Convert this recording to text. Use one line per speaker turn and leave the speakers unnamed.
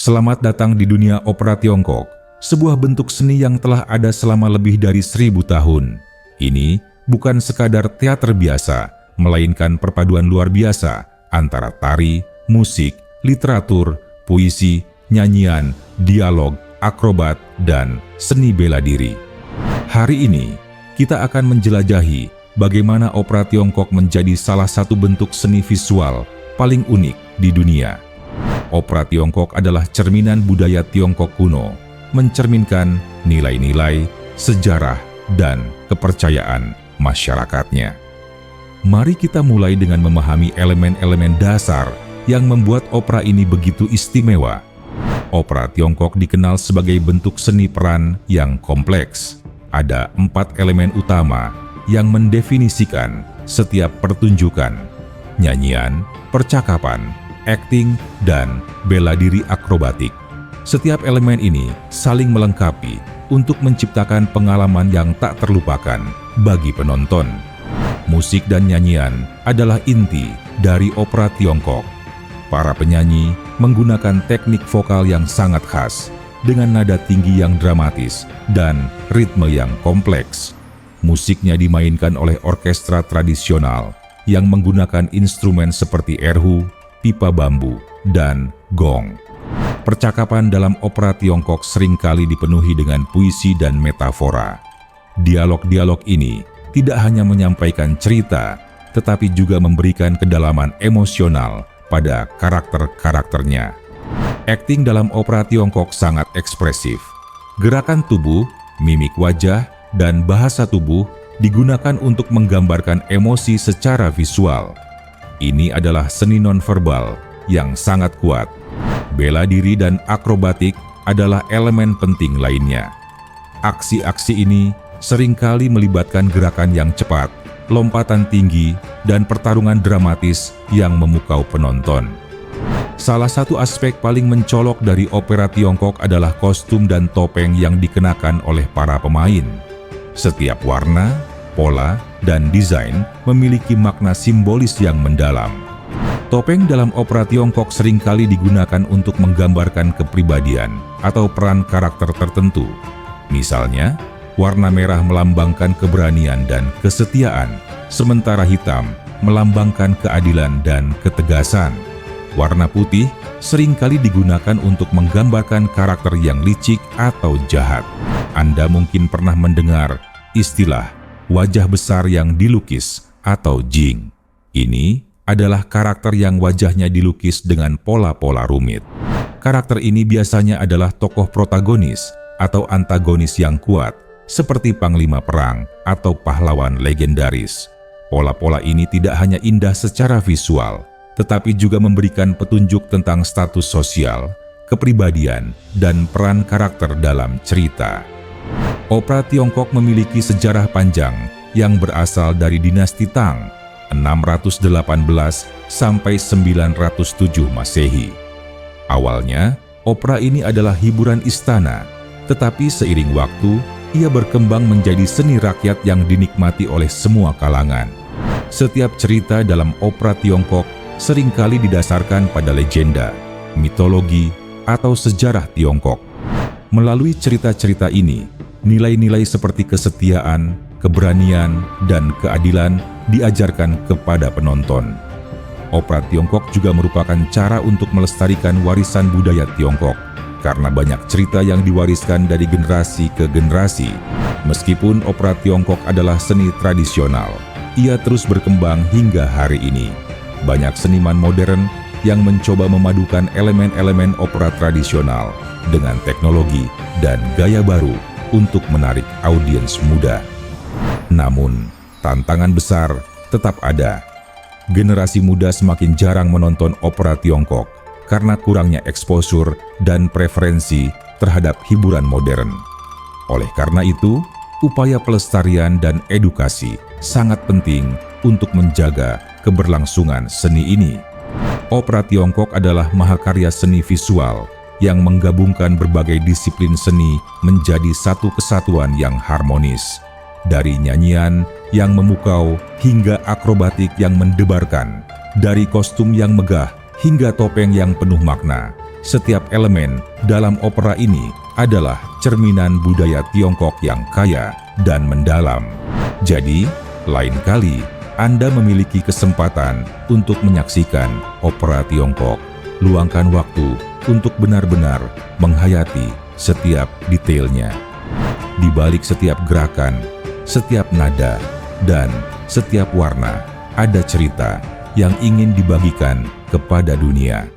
Selamat datang di dunia opera Tiongkok, sebuah bentuk seni yang telah ada selama lebih dari 1000 tahun. Ini bukan sekadar teater biasa, melainkan perpaduan luar biasa antara tari, musik, literatur, puisi, nyanyian, dialog, akrobat, dan seni bela diri. Hari ini, kita akan menjelajahi bagaimana opera Tiongkok menjadi salah satu bentuk seni visual paling unik di dunia. Opera Tiongkok adalah cerminan budaya Tiongkok kuno, mencerminkan nilai-nilai, sejarah, dan kepercayaan masyarakatnya. Mari kita mulai dengan memahami elemen-elemen dasar yang membuat opera ini begitu istimewa. Opera Tiongkok dikenal sebagai bentuk seni peran yang kompleks. Ada 4 elemen utama yang mendefinisikan setiap pertunjukan: nyanyian, percakapan, akting, dan bela diri akrobatik. Setiap elemen ini saling melengkapi untuk menciptakan pengalaman yang tak terlupakan bagi penonton. Musik dan nyanyian adalah inti dari opera Tiongkok. Para penyanyi menggunakan teknik vokal yang sangat khas, dengan nada tinggi yang dramatis dan ritme yang kompleks. Musiknya dimainkan oleh orkestra tradisional yang menggunakan instrumen seperti erhu, pipa bambu, dan gong. Percakapan dalam opera Tiongkok seringkali dipenuhi dengan puisi dan metafora. Dialog-dialog ini tidak hanya menyampaikan cerita, tetapi juga memberikan kedalaman emosional pada karakter-karakternya. Akting dalam opera Tiongkok sangat ekspresif. Gerakan tubuh, mimik wajah, dan bahasa tubuh digunakan untuk menggambarkan emosi secara visual. Ini adalah seni nonverbal yang sangat kuat. Bela diri dan akrobatik adalah elemen penting lainnya. Aksi-aksi ini seringkali melibatkan gerakan yang cepat, lompatan tinggi, dan pertarungan dramatis yang memukau penonton. Salah satu aspek paling mencolok dari opera Tiongkok adalah kostum dan topeng yang dikenakan oleh para pemain. Setiap warna, pola, dan desain memiliki makna simbolis yang mendalam. Topeng dalam opera Tiongkok seringkali digunakan untuk menggambarkan kepribadian atau peran karakter tertentu. Misalnya, warna merah melambangkan keberanian dan kesetiaan, sementara hitam melambangkan keadilan dan ketegasan. Warna putih seringkali digunakan untuk menggambarkan karakter yang licik atau jahat. Anda mungkin pernah mendengar istilah wajah besar yang dilukis atau jing. Ini adalah karakter yang wajahnya dilukis dengan pola-pola rumit. Karakter ini biasanya adalah tokoh protagonis atau antagonis yang kuat, seperti panglima perang atau pahlawan legendaris. Pola-pola ini tidak hanya indah secara visual, tetapi juga memberikan petunjuk tentang status sosial, kepribadian, dan peran karakter dalam cerita. Opera Tiongkok memiliki sejarah panjang yang berasal dari dinasti Tang, 618 sampai 907 Masehi. Awalnya, opera ini adalah hiburan istana, tetapi seiring waktu, ia berkembang menjadi seni rakyat yang dinikmati oleh semua kalangan. Setiap cerita dalam opera Tiongkok seringkali didasarkan pada legenda, mitologi, atau sejarah Tiongkok. Melalui cerita-cerita ini, nilai-nilai seperti kesetiaan, keberanian, dan keadilan diajarkan kepada penonton. Opera Tiongkok juga merupakan cara untuk melestarikan warisan budaya Tiongkok, karena banyak cerita yang diwariskan dari generasi ke generasi. Meskipun opera Tiongkok adalah seni tradisional, ia terus berkembang hingga hari ini. Banyak seniman modern yang mencoba memadukan elemen-elemen opera tradisional dengan teknologi dan gaya baru untuk menarik audiens muda. Namun, tantangan besar tetap ada. Generasi muda semakin jarang menonton opera Tiongkok karena kurangnya eksposur dan preferensi terhadap hiburan modern. Oleh karena itu, upaya pelestarian dan edukasi sangat penting untuk menjaga keberlangsungan seni ini. Opera Tiongkok adalah mahakarya seni visual yang menggabungkan berbagai disiplin seni menjadi satu kesatuan yang harmonis. Dari nyanyian yang memukau hingga akrobatik yang mendebarkan, dari kostum yang megah hingga topeng yang penuh makna, Setiap elemen dalam opera ini adalah cerminan budaya Tiongkok yang kaya dan mendalam. Jadi, lain kali Anda memiliki kesempatan untuk menyaksikan opera Tiongkok, luangkan waktu untuk benar-benar menghayati setiap detailnya. Di balik setiap gerakan, setiap nada, dan setiap warna, ada cerita yang ingin dibagikan kepada dunia.